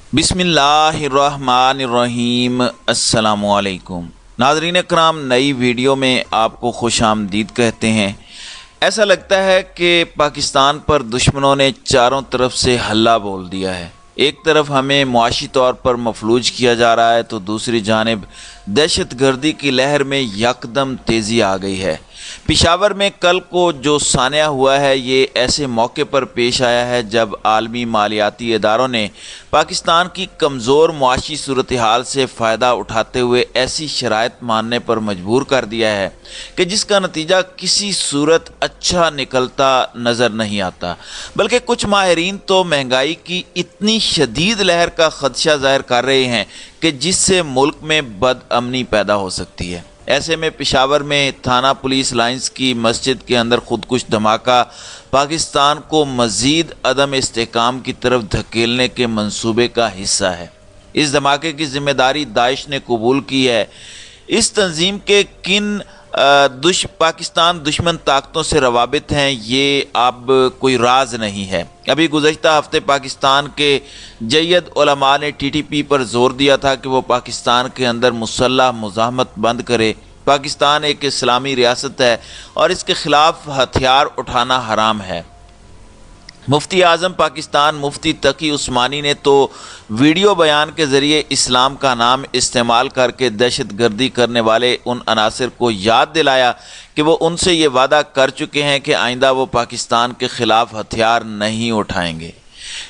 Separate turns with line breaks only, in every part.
बिस्मिल्लाहिर्रहमानिर्रहीम। अस्सलामुअलैकुम नाज़रीन इकराम, नई वीडियो में आपको खुश आमदीद कहते हैं। ऐसा लगता है कि पाकिस्तान पर दुश्मनों ने चारों तरफ से हल्ला बोल दिया है। एक तरफ हमें मुआशी तौर पर मफलूज किया जा रहा है तो दूसरी जानिब दहशत गर्दी की लहर में यकदम तेज़ी आ गई है। पेशावर में कल को जो सानिया हुआ है ये ऐसे मौके पर पेश आया है जब आलमी मालियाती इदारों ने पाकिस्तान की कमज़ोर मुआशी सूरत हाल से फ़ायदा उठाते हुए ऐसी शराइत मानने पर मजबूर कर दिया है कि जिसका नतीजा किसी सूरत अच्छा निकलता नज़र नहीं आता। बल्कि कुछ माहिरीन तो महंगाई की इतनी शदीद लहर का खदशा ज़ाहिर कर रहे हैं कि जिससे मुल्क में बदअमनी पैदा हो सकती है। ऐसे में पेशावर में थाना पुलिस लाइंस की मस्जिद के अंदर खुदकुश धमाका पाकिस्तान को मज़ीद अदम इस्तेहकाम की तरफ धकेलने के मंसूबे का हिस्सा है। इस धमाके की जिम्मेदारी दाइश ने कबूल की है। इस तंजीम के किन पाकिस्तान दुश्मन ताकतों से रवाबित हैं ये अब कोई राज नहीं है। अभी गुज़श्ता हफ्ते पाकिस्तान के जय्यद उलमा ने TTP पर जोर दिया था कि वो पाकिस्तान के अंदर मुसल्लह मुज़ाहमत बंद करे। पाकिस्तान एक इस्लामी रियासत है और इसके ख़िलाफ़ हथियार उठाना हराम है। मुफ्ती आज़म पाकिस्तान मुफ्ती तकी उस्मानी ने तो वीडियो बयान के ज़रिए इस्लाम का नाम इस्तेमाल करके दहशत गर्दी करने वाले उन अनासर को याद दिलाया कि वो उनसे ये वादा कर चुके हैं कि आइंदा वो पाकिस्तान के ख़िलाफ़ हथियार नहीं उठाएंगे।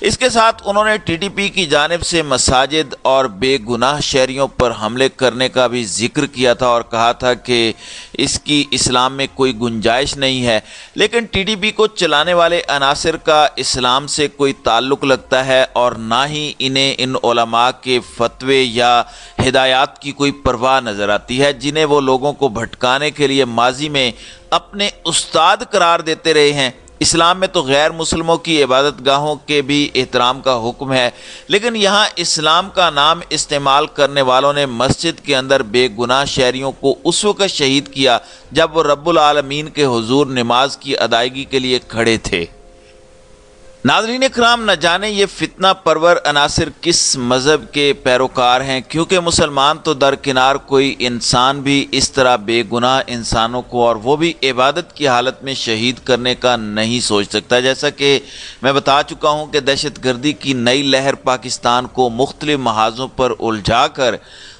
इसके साथ उन्होंने TTP की जानिब से मसाजिद और बेगुनाह शहरियों पर हमले करने का भी जिक्र किया था और कहा था कि इसकी इस्लाम में कोई गुंजाइश नहीं है। लेकिन TTP को चलाने वाले अनासर का इस्लाम से कोई ताल्लुक़ लगता है और ना ही इन्हें इन उलमा के फतवे या हिदायत की कोई परवाह नज़र आती है जिन्हें वो लोगों को भटकाने के लिए माजी में अपने उस्ताद करार देते रहे हैं। इस्लाम में तो गैर मुसलमों की इबादत गाहों के भी एहतराम का हुक्म है, लेकिन यहाँ इस्लाम का नाम इस्तेमाल करने वालों ने मस्जिद के अंदर बेगुनाह शहरियों को उस वक़्त शहीद किया जब वो रब्बुल आलमीन के हुजूर नमाज की अदायगी के लिए खड़े थे। नाज़रीन इकराम, न जाने ये फितना परवर अनासर किस मज़हब के पैरोकार हैं, क्योंकि मुसलमान तो दरकिनार कोई इंसान भी इस तरह बेगुनाह इंसानों को और वो भी इबादत की हालत में शहीद करने का नहीं सोच सकता। जैसा कि मैं बता चुका हूँ कि दहशत गर्दी की नई लहर पाकिस्तान को मुख्तलिफ महाज़ों पर उलझा कर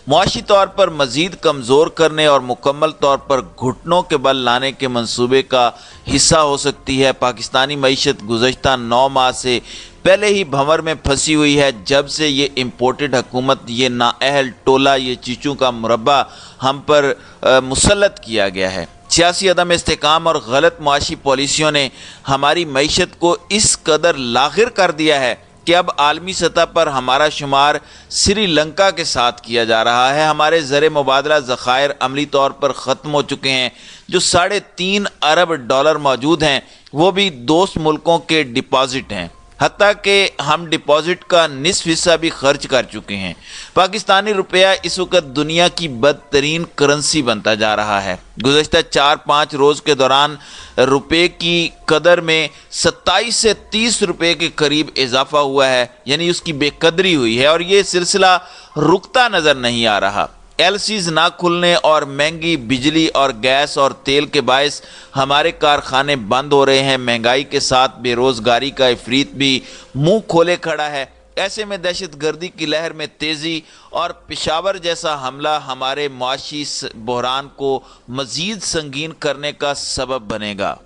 मुआशी तौर पर मज़ीद कमज़ोर करने और मुकम्मल तौर पर घुटनों के बल लाने के मंसूबे का हिस्सा हो सकती है। पाकिस्तानी मईशत गुज़श्ता 9 माह से पहले ही भंवर में फंसी हुई है जब से ये इम्पोर्टेड हुकूमत, ये नाअहल टोला, ये चीचों का मुरब्बा हम पर मुसल्लत किया गया है। सियासी अदम इस्तेहकाम और गलत मुआशी पॉलिसियों ने हमारी मईशत को इस कदर लाग़िर कर दिया है कि अब आलमी सतह पर हमारा शुमार श्रीलंका के साथ किया जा रहा है। हमारे ज़र मुबादला ज़खायर अमली तौर पर ख़त्म हो चुके हैं। जो $3.5 अरब मौजूद हैं वो भी दोस्त मुल्कों के डिपॉज़िट हैं, हत्ता कि हम डिपॉज़िट का निस्फ हिस्सा भी खर्च कर चुके हैं। पाकिस्तानी रुपया इस वक्त दुनिया की बदतरीन करेंसी बनता जा रहा है। गुज़श्ता 4-5 रोज़ के दौरान रुपये की कदर में 27 से 30 रुपये के करीब इजाफा हुआ है, यानी उसकी बेकदरी हुई है और ये सिलसिला रुकता नज़र नहीं आ रहा। LCs ना खुलने और महंगी बिजली और गैस और तेल के बायस हमारे कारखाने बंद हो रहे हैं। महंगाई के साथ बेरोज़गारी का इफरीत भी मुंह खोले खड़ा है। ऐसे में दहशत गर्दी की लहर में तेज़ी और पेशावर जैसा हमला हमारे मुआशी बहरान को मज़ीद संगीन करने का सबब बनेगा।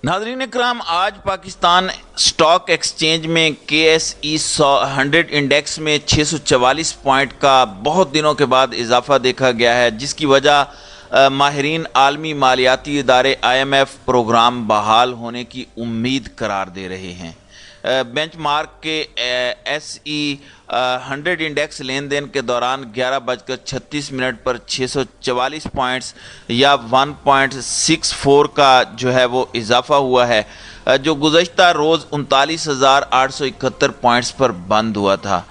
नाज़रीन इकराम, आज पाकिस्तान स्टॉक एक्सचेंज में KSE 100 इंडेक्स में 644 पॉइंट का बहुत दिनों के बाद इजाफा देखा गया है, जिसकी वजह माहिरीन आलमी मालियाती इदारे IMF प्रोग्राम बहाल होने की उम्मीद करार दे रहे हैं। बेंचमार्क के SE 100 इंडेक्स लेन देन के दौरान 11:36 पर 644 पॉइंट्स या 1.64 का जो है वो इजाफा हुआ है, जो गुज़श्ता रोज़ 39,871 पॉइंट्स पर बंद हुआ था।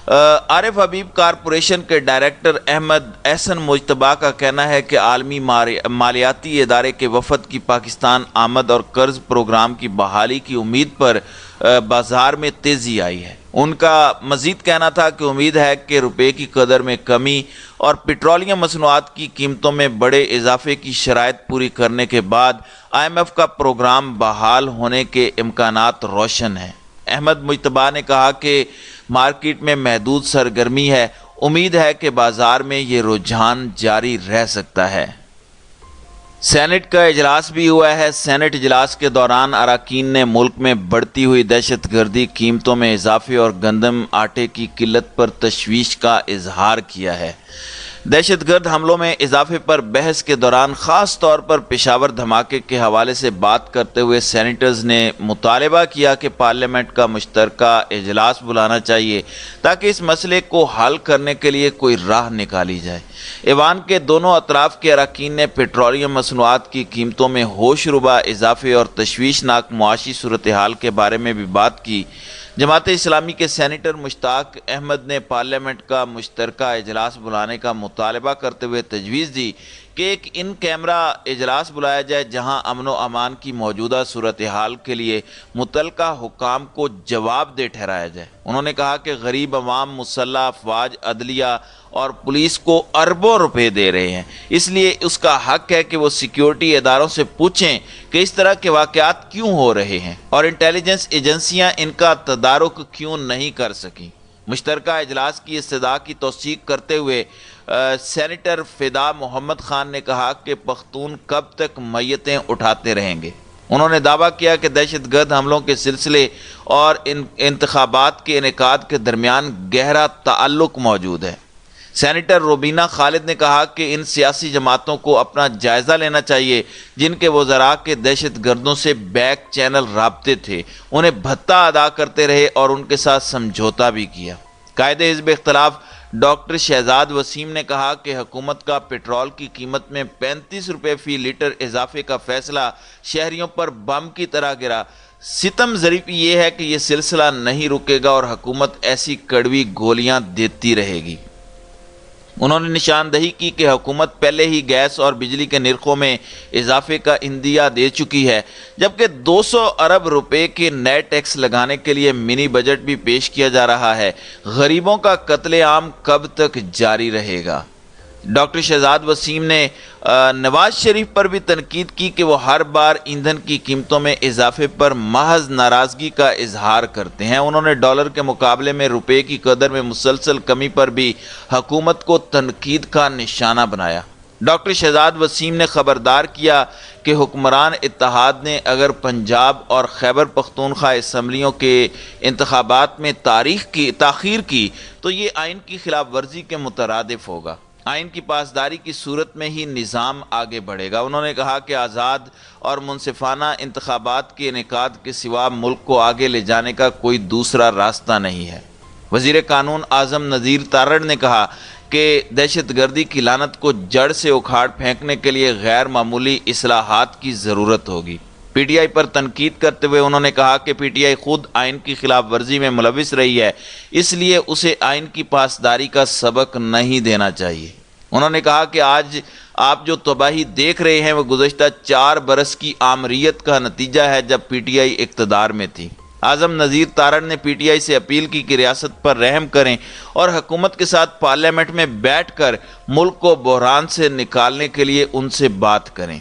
आरिफ हबीब कारपोरेशन के डायरेक्टर अहमद एहसन मुजतबा का कहना है कि आलमी मालियाती इदारे के वफद की पाकिस्तान आमद और कर्ज प्रोग्राम की बहाली की उम्मीद पर बाजार में तेज़ी आई है। उनका मज़ीद कहना था कि उम्मीद है कि रुपए की कदर में कमी और पेट्रोलियम मसनूआत की कीमतों में बड़े इजाफे की शराइत पूरी करने के बाद IMF का प्रोग्राम बहाल होने के इम्कानात रोशन हैं। अहमद मुज्तबा ने कहा कि मार्केट में महदूद सरगर्मी है, उम्मीद है कि बाज़ार में ये रुझान जारी रह सकता है। सेनेट का इजलास भी हुआ है। सेनेट इजलास के दौरान अरकान ने मुल्क में बढ़ती हुई दहशत गर्दी, कीमतों में इजाफे और गंदम आटे की किल्लत पर तशवीश का इजहार किया है। दहशत गर्द हमलों में इजाफे पर बहस के दौरान ख़ास तौर पर पेशावर धमाके के हवाले से बात करते हुए सेनेटर्स ने मुतालबा किया कि पार्लियामेंट का मुश्तरका इजलास बुलाना चाहिए ताकि इस मसले को हल करने के लिए कोई राह निकाली जाए। ऐवान के दोनों अतराफ़ के अरकान ने पेट्रोलियम मसनूआत की कीमतों में होशरुबा इजाफे और तशवीशनाक मुआशी सूरत हाल के बारे में भी बात की। जमात इस्लामी के सेनेटर मुश्ताक अहमद ने पार्लियामेंट का मुश्तरका इजलास बुलाने का मुतालबा करते हुए तजवीज़ दी कि एक इन कैमरा इजलास बुलाया जाए जहां अमन व अमान की मौजूदा सूरत हाल के लिए मुतल्लिका हुकाम को जवाबदेह ठहराया जाए। उन्होंने कहा कि गरीब अवाम मुसल्लह अफवाज, अदलिया और पुलिस को अरबों रुपए दे रहे हैं, इसलिए उसका हक है कि वो सिक्योरिटी इदारों से पूछें कि इस तरह के वाक़यात क्यों हो रहे हैं और इंटेलिजेंस एजेंसियां इनका तदारुक क्यों नहीं कर सकी। मुश्तरका इजलास की इस्तदा की तौसीक करते हुए सेनेटर फ़िदा मोहम्मद खान ने कहा कि पख्तून कब तक मैयतें उठाते रहेंगे। उन्होंने दावा किया कि दहशत गर्द हमलों के सिलसिले और इंतखाबात के इनेकाद के दरमियान गहरा ताल्लुक मौजूद है। सेनेटर रुबीना खालिद ने कहा कि इन सियासी जमातों को अपना जायज़ा लेना चाहिए जिनके वज़रा के दहशत गर्दों से बैक चैनल राब्ते थे, उन्हें भत्ता अदा करते रहे और उनके साथ समझौता भी किया। कायदे हिज़्ब इख्तिलाफ डॉक्टर शहजाद वसीम ने कहा कि हुकूमत का पेट्रोल की कीमत में 35 रुपये फ़ी लीटर इजाफे का फैसला शहरियों पर बम की तरह गिरा। सितम ज़रीफ़ ये है कि यह सिलसिला नहीं रुकेगा और हुकूमत ऐसी कड़वी गोलियां देती रहेगी। उन्होंने निशानदही की कि हुकूमत पहले ही गैस और बिजली के निर्खों में इजाफे का इंदिया दे चुकी है, जबकि 200 अरब रुपए के नए टैक्स लगाने के लिए मिनी बजट भी पेश किया जा रहा है। गरीबों का कत्लेआम कब तक जारी रहेगा? डॉक्टर शहजाद वसीम ने नवाज शरीफ पर भी तनकीद की कि वो हर बार ईंधन की कीमतों में इजाफे पर महज नाराज़गी का इजहार करते हैं। उन्होंने डॉलर के मुकाबले में रुपए की कदर में मुसलसल कमी पर भी हुकूमत को तनकीद का निशाना बनाया। डॉक्टर शहजाद वसीम ने खबरदार किया कि हुक्मरान इत्तेहाद ने अगर पंजाब और खैबर पख्तूनख्वा असम्बलियों के इंतखाबात में ताख़ीर की तो ये आइन की खिलाफ वर्जी के मुतरादिफ होगा। आइन की पासदारी की सूरत में ही निज़ाम आगे बढ़ेगा। उन्होंने कहा कि आज़ाद और मुनसिफाना इंतखाबात के इनेकाद के सिवा मुल्क को आगे ले जाने का कोई दूसरा रास्ता नहीं है। वज़ीर कानून आज़म नज़ीर तारड़ ने कहा कि दहशत गर्दी की लानत को जड़ से उखाड़ फेंकने के लिए गैर मामूली इस्लाहात की ज़रूरत होगी। PTI पर तनकीद करते हुए उन्होंने कहा कि PTI खुद आइन की खिलाफ वर्जी में मुलविस रही है, इसलिए उसे आइन की पासदारी का सबक नहीं देना चाहिए। उन्होंने कहा कि आज आप जो तबाही देख रहे हैं वह गुज़श्ता 4 बरस की आमरीत का नतीजा है जब PTI इक़्तिदार में थी। आज़म नज़ीर तारड़ ने PTI से अपील की कि रियासत पर रहम करें और हुकूमत के साथ पार्लियामेंट में बैठ कर मुल्क को बहरान से निकालने के लिए उनसे बात करें।